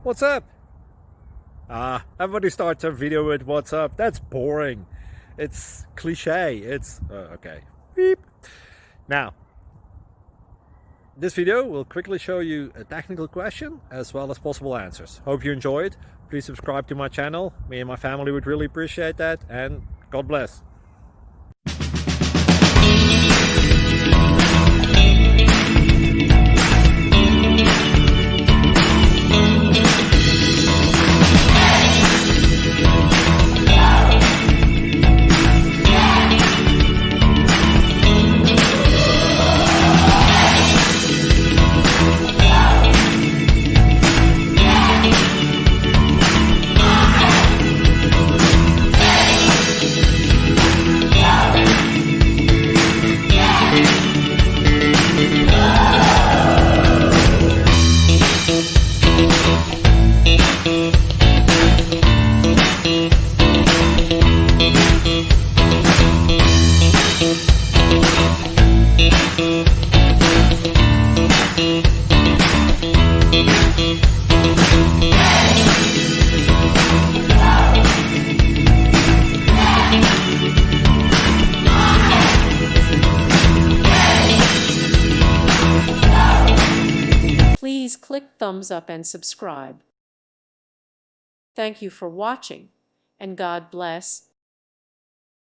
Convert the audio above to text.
What's up? Everybody starts a video with what's up. That's boring. It's cliche. It's okay. Beep. Now, this video will quickly show you a technical question as well as possible answers. Hope you enjoy it. Please subscribe to my channel. Me and my family would really appreciate that, and God bless. Please click thumbs up and subscribe. Thank you for watching, and God bless.